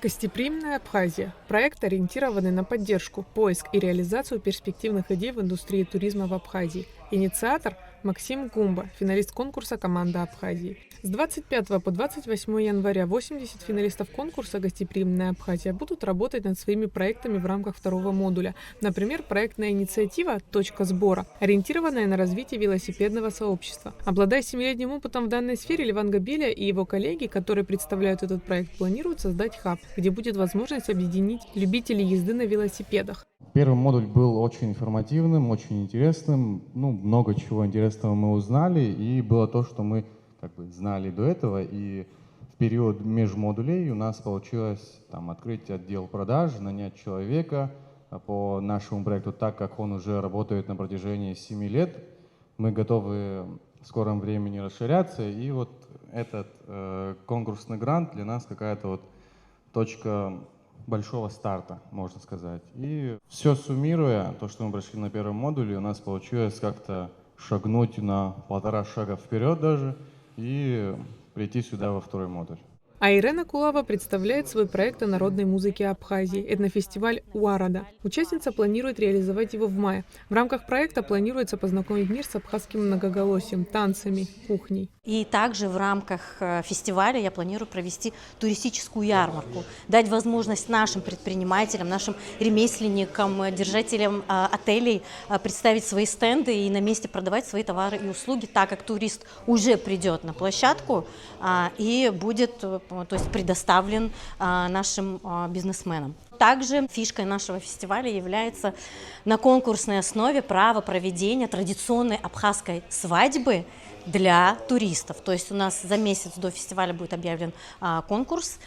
Гостеприимная Абхазия – проект, ориентированный на поддержку, поиск и реализацию перспективных идей в индустрии туризма в Абхазии. Инициатор – Максим Гумба, финалист конкурса «Команда Абхазии». С 25 по 28 января 80 финалистов конкурса «Гостеприимная Абхазия» будут работать над своими проектами в рамках второго модуля. Например, проектная инициатива «Точка сбора», ориентированная на развитие велосипедного сообщества. Обладая 7-летним опытом в данной сфере, Леван Габеля и его коллеги, которые представляют этот проект, планируют создать хаб, где будет возможность объединить любителей езды на велосипедах. Первый модуль был очень информативным, очень интересным. Много чего интересного мы узнали, и было то, что мы знали до этого. И в период межмодулей у нас получилось открыть отдел продаж, нанять человека по нашему проекту, так как он уже работает на протяжении 7 лет. Мы готовы в скором времени расширяться, и этот конкурсный грант для нас какая-то точка большого старта, можно сказать. И все суммируя, то, что мы прошли на первом модуле, у нас получилось как-то шагнуть на 1,5 шага вперед даже и прийти сюда во второй модуль. А Ирена Кулава представляет свой проект о народной музыке Абхазии – этнофестиваль «Уарада». Участница планирует реализовать его в мае. В рамках проекта планируется познакомить мир с абхазским многоголосием, танцами, кухней. И также в рамках фестиваля я планирую провести туристическую ярмарку, дать возможность нашим предпринимателям, нашим ремесленникам, держателям отелей представить свои стенды и на месте продавать свои товары и услуги, так как турист уже придет на площадку и будет предоставлен нашим бизнесменам. Также фишкой нашего фестиваля является на конкурсной основе право проведения традиционной абхазской свадьбы для туристов. То есть у нас за месяц до фестиваля будет объявлен конкурс,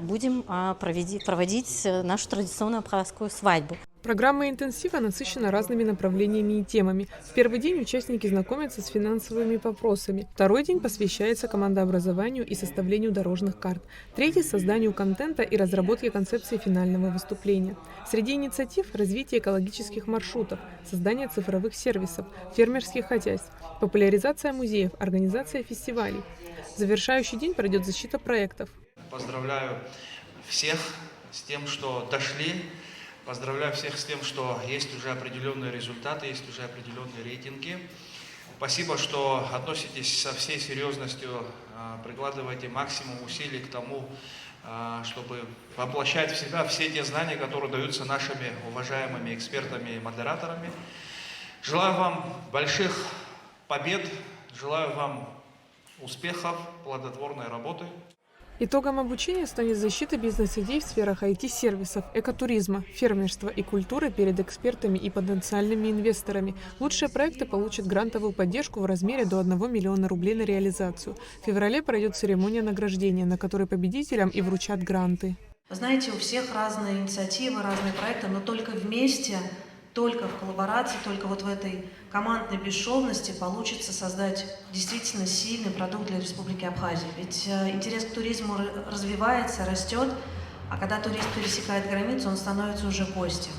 будем проводить нашу традиционную абхазскую свадьбу. Программа интенсива насыщена разными направлениями и темами. В первый день участники знакомятся с финансовыми вопросами. Второй день посвящается командообразованию и составлению дорожных карт. Третий – созданию контента и разработке концепции финального выступления. Среди инициатив – развитие экологических маршрутов, создание цифровых сервисов, фермерских хозяйств, популяризация музеев, организация фестивалей. Завершающий день пройдет защита проектов. Поздравляю всех с тем, что дошли. Поздравляю всех с тем, что есть уже определенные результаты, есть уже определенные рейтинги. Спасибо, что относитесь со всей серьезностью, прикладываете максимум усилий к тому, чтобы воплощать в себя все те знания, которые даются нашими уважаемыми экспертами и модераторами. Желаю вам больших побед, желаю вам успехов, плодотворной работы. Итогом обучения станет защита бизнес-идей в сферах IT-сервисов, экотуризма, фермерства и культуры перед экспертами и потенциальными инвесторами. Лучшие проекты получат грантовую поддержку в размере до 1 миллиона рублей на реализацию. В феврале пройдет церемония награждения, на которой победителям и вручат гранты. Вы знаете, у всех разные инициативы, разные проекты, но только вместе, только в коллаборации, только в этой командной бесшовности получится создать действительно сильный продукт для Республики Абхазия. Ведь интерес к туризму развивается, растет, а когда турист пересекает границу, он становится уже гостем.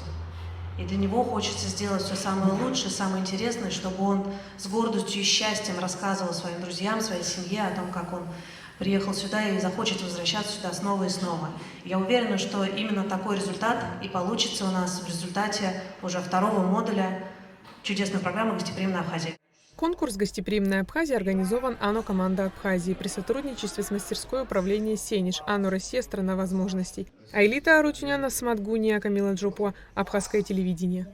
И для него хочется сделать все самое лучшее, самое интересное, чтобы он с гордостью и счастьем рассказывал своим друзьям, своей семье о том, как он приехал сюда и захочет возвращаться сюда снова и снова. Я уверена, что именно такой результат и получится у нас в результате уже второго модуля чудесной программы «Гостеприимная Абхазия». Конкурс «Гостеприимная Абхазия» организован АНО «Команда Абхазии» при сотрудничестве с мастерской управления «Сенеж», АНО «Россия. Страна возможностей». Айлита Арутюняна, Сматгуния, Камила Джопуа, Абхазское телевидение.